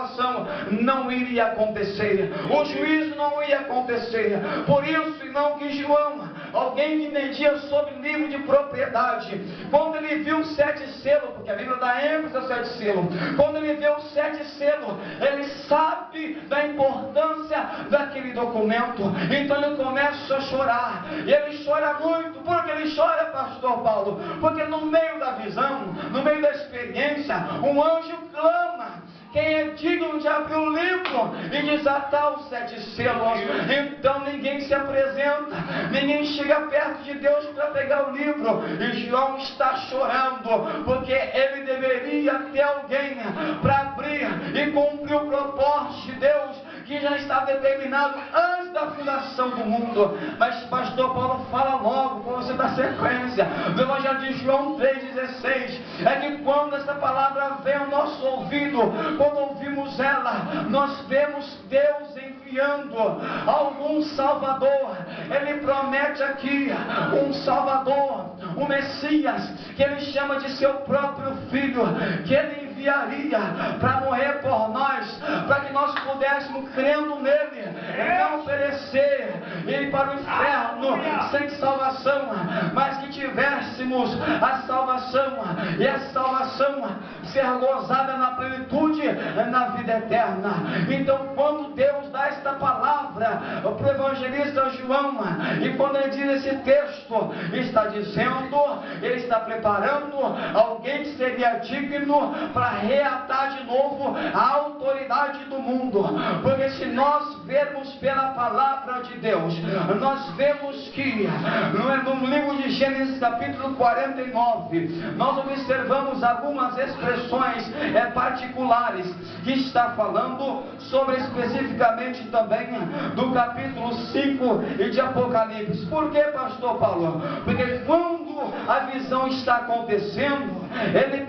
salvação não iria acontecer, o juízo não ia acontecer. Por isso, irmão, que João, alguém que entendia sobre livro de propriedade, quando ele viu 7 selos, porque a Bíblia dá ênfase aos 7 selos, quando ele vê os 7 selos, ele sabe da importância daquele documento. Então ele começa a chorar, e ele chora muito. Por que ele chora, pastor Paulo? Porque no meio da visão, no meio da experiência, um anjo clama: quem é digno de abrir o livro e desatar os 7 selos? Então ninguém se apresenta, ninguém chega perto de Deus para pegar o livro, e João está chorando, porque ele deveria ter alguém para abrir e cumprir o propósito de Deus, que já está determinado antes da fundação do mundo. Mas pastor Paulo fala logo, para você dar sequência, no Evangelho de João 3,16, é que quando essa palavra vem ao nosso ouvido, quando ouvimos ela, nós vemos Deus enviando algum Salvador. Ele promete aqui um Salvador, um Messias, que ele chama de seu próprio Filho, que ele enviaria para morrer por nós, para que nós pudéssemos, crendo nele, não perecer e ir para o inferno sem salvação, mas que tivéssemos a salvação, e a salvação ser gozada na plenitude, na vida eterna. Então, quando Deus dá esta palavra para o evangelista João, e quando ele diz esse texto, está dizendo, ele está preparando alguém que seria digno para reatar de novo a autoridade do mundo. Porque se nós vermos pela palavra de Deus, nós vemos que no livro de Gênesis capítulo 49, nós observamos algumas expressões particulares, que está falando sobre especificamente também do capítulo 5 e de Apocalipse. Por que, pastor Paulo? Porque quando a visão está acontecendo, ele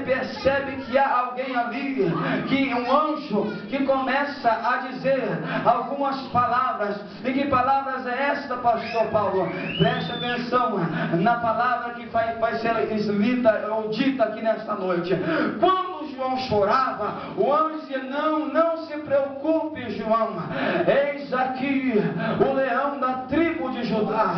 percebe que há alguém ali, que um anjo, que começa a dizer algumas palavras. E que palavras é esta, pastor Paulo? Preste atenção na palavra que vai ser lida ou dita aqui nesta noite. Quando João chorava, o anjo dizia: não se preocupe, João, eis aqui o leão da tribo de Judá,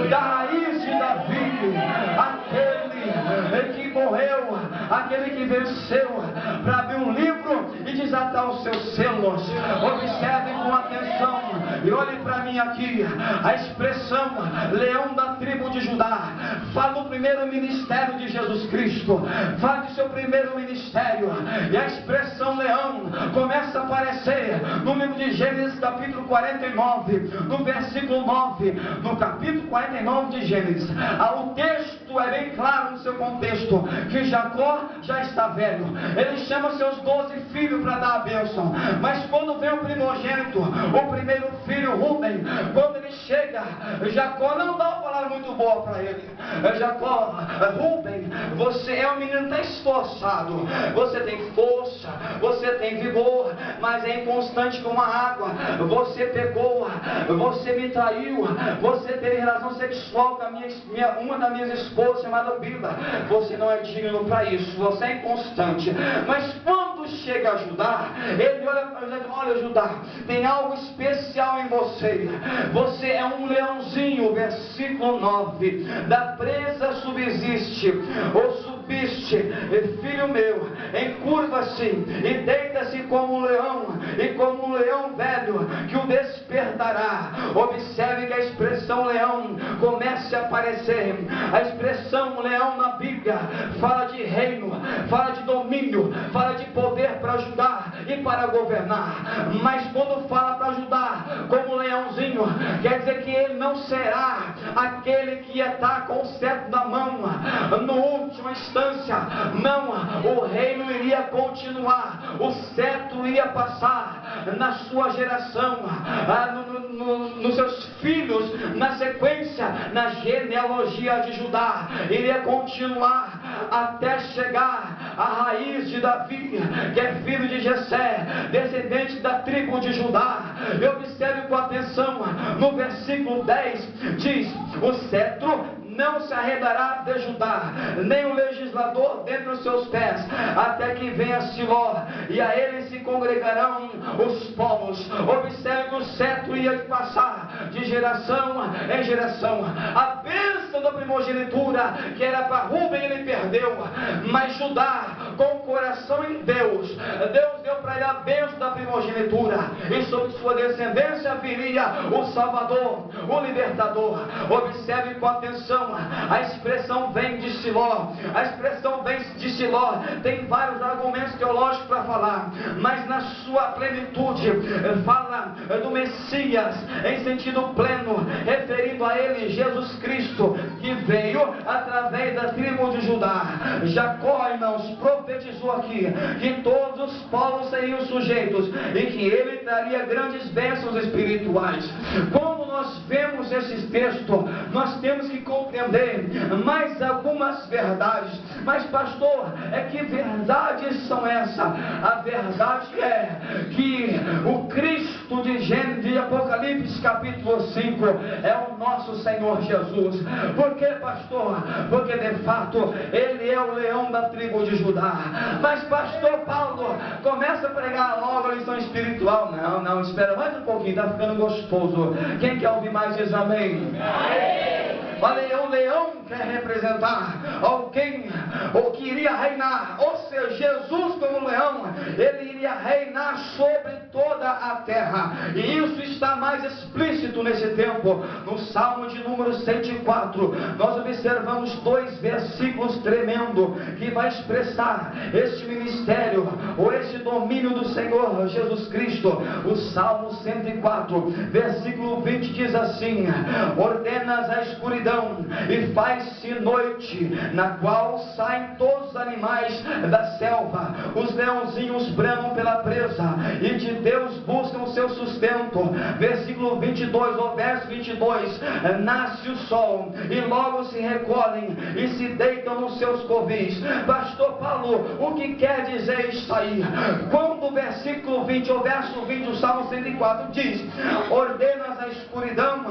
da raiz de Davi, aquele que morreu, aquele que venceu, para abrir um livro e desatar os seus selos. Observem com atenção e olhem para mim aqui. A expressão leão da tribo de Judá fala do primeiro ministério de Jesus Cristo, fala do seu primeiro ministério. E a expressão leão começa a aparecer no livro de Gênesis capítulo 49, no versículo 9. No capítulo 49 de Gênesis, o texto é bem claro no seu contexto, que Jacó já está velho. Ele chama seus 12 filhos para dar a bênção. Mas quando vem o primogênito, o primeiro filho, Rubem, quando ele chega, Jacó não dá uma palavra muito boa para ele. Jacó: Rubem, você é um menino tão esforçado, você tem força, você tem vigor, mas é inconstante como a água. Você pegou, você me traiu, você teve relação sexual com uma das minhas esposas, chamada Bila. Você não é digno para isso, você é inconstante. Mas quando chega a Judá, ele olha para Judá e diz: olha, Judá, tem algo especial em você. Você é um leãozinho, versículo 9. Da presa subsiste, ou subiste, filho meu, encurva-se e deita-se como um leão, e como um leão velho, que o despertará. Observe que a expressão leão começa a aparecer. A expressão leão na Bíblia fala de reino, fala de domínio, fala de poder para ajudar e para governar. Mas quando fala para ajudar como leãozinho, quer dizer que ele não será aquele que ia estar com o cetro na mão no última instância. Não, o reino iria continuar, o cetro ia passar na sua geração, nos seus filhos, na sequência, na genealogia de Judá, iria continuar até chegar à raiz de Davi, que é filho de Jessé, descendente da tribo de Judá. E observe com atenção, no versículo 10 diz: o cetro não se arredará de Judá, nem o legislador dentre os seus pés, até que venha Siló, e a ele se congregarão os povos. Observe que o cetro ia passar de geração em geração. A bênção da primogenitura, que era para Rubem, ele perdeu, mas Judá, com o coração em Deus, Deus deu para ele a bênção da primogenitura, e sobre sua descendência viria o Salvador, o Libertador. Observe com atenção, a expressão vem de Siló. A expressão vem de Siló tem vários argumentos teológicos para falar, mas na sua plenitude fala do Messias em sentido pleno, referindo a ele Jesus Cristo, que veio através da tribo de Judá. Jacó, irmãos, profetizou aqui que todos os povos seriam sujeitos e que ele traria grandes bênçãos espirituais. Quando nós vemos esse texto, nós temos que compreender mais algumas verdades. Mas pastor, que verdades são essas? A verdade é que o Cristo de Apocalipse capítulo 5 é o nosso Senhor Jesus. Por que, pastor? Porque de fato ele é o leão da tribo de Judá. Mas pastor Paulo, começa a pregar logo a lição espiritual. Não, espera mais um pouquinho, está ficando gostoso. Quem quer ouvir mais diz amém. Olha, o leão quer representar alguém ou que iria reinar, ou seja, Jesus como leão, ele iria reinar sobre toda a terra, e isso está mais explícito nesse tempo. No Salmo de número 104, nós observamos 2 versículos tremendos que vai expressar este ministério, ou este domínio do Senhor Jesus Cristo. O Salmo 104, versículo 20 diz assim: ordenas a escuridão e faz-se noite, na qual saem todos os animais da selva, os leãozinhos bramam pela presa, e de Deus buscam o seu sustento. Versículo 22, ou verso 22, nasce o sol, e logo se recolhem, e se deitam nos seus covis. Pastor Paulo, o que quer dizer isso aí? Quando o versículo 20, ou verso 20 do Salmo 104 diz, ordenas a escuridão,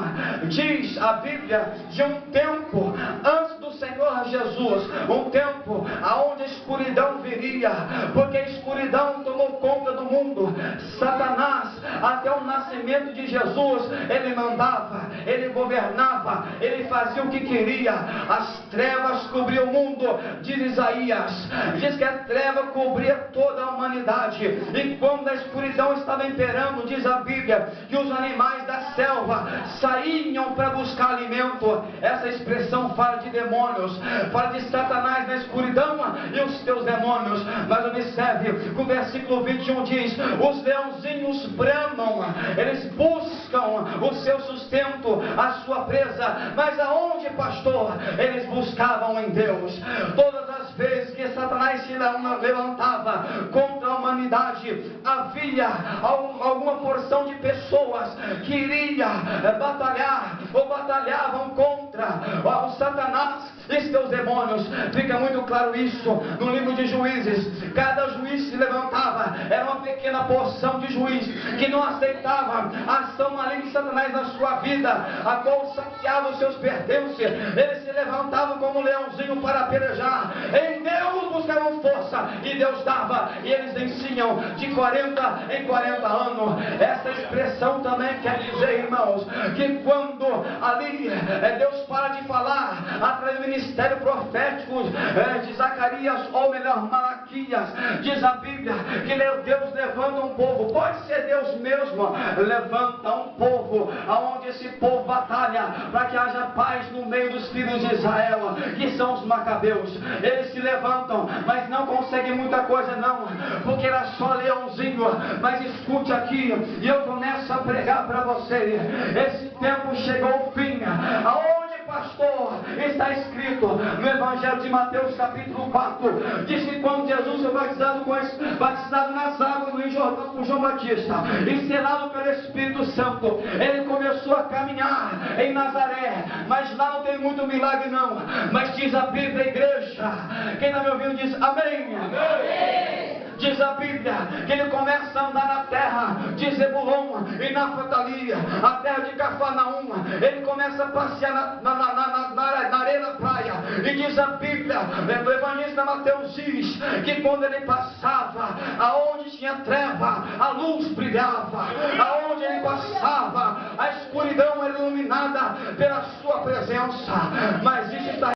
diz a Bíblia de um tempo antes do Senhor Jesus, um tempo aonde a escuridão viria, porque a escuridão tomou conta do mundo. Satanás, até o nascimento de Jesus, ele mandava, ele governava, ele fazia o que queria. As trevas cobriam o mundo, diz Isaías, diz que a treva cobria toda a humanidade, e quando a escuridão estava imperando, diz a Bíblia, que os animais da selva saíam para buscar alimento. Essa expressão fala de demônios, fala de Satanás na escuridão e os teus demônios. Mas observe que o versículo 21 diz, os leãozinhos bramam, eles buscam o seu sustento, a sua presa. Mas aonde, pastor? Eles buscavam em Deus. Todas as vezes que Satanás se levantava contra a humanidade, havia alguma porção de pessoas que iria batalhar, ou batalhavam contra o Satanás e seus demônios. Fica muito claro isso no livro de Juízes. Cada juiz se levantava, era uma pequena porção de juiz que não aceitava a ação maligna de Satanás na sua vida, a qual saqueava os seus pertences. Eles se levantavam como um leãozinho para pelejar. Em Deus buscavam força, e Deus dava, e eles venciam de 40 em 40 anos. Essa expressão também quer dizer, irmãos, que quando ali Deus para de falar através do ministério profético de Zacarias, ou melhor, Malaquias, diz a Bíblia que Deus levanta um povo, pode ser Deus mesmo, levanta um povo, aonde esse povo batalha para que haja paz no meio dos filhos de Israel, que são os macabeus. Eles se levantam, mas não conseguem muita coisa não, porque era só leãozinho. Mas escute aqui, e eu começo a pregar para você, esse tempo chegou ao fim. Aonde, pastor, está escrito no Evangelho de Mateus capítulo 4, diz que quando Jesus foi batizado nas águas do Rio Jordão por João Batista, e selado pelo Espírito Santo, ele começou a caminhar em Nazaré. Mas lá não tem muito milagre não, mas diz a Bíblia, igreja, quem está me ouvindo diz amém. Amém. Diz a Bíblia que ele começa a andar na terra de Zebulon e Naftali, a terra de Cafarnaum. Ele começa a passear na areia da praia, e diz a Bíblia, o evangelista Mateus diz, que quando ele passava, aonde tinha treva, a luz brilhava, aonde ele passava, a escuridão era iluminada pela sua presença. Mas isso está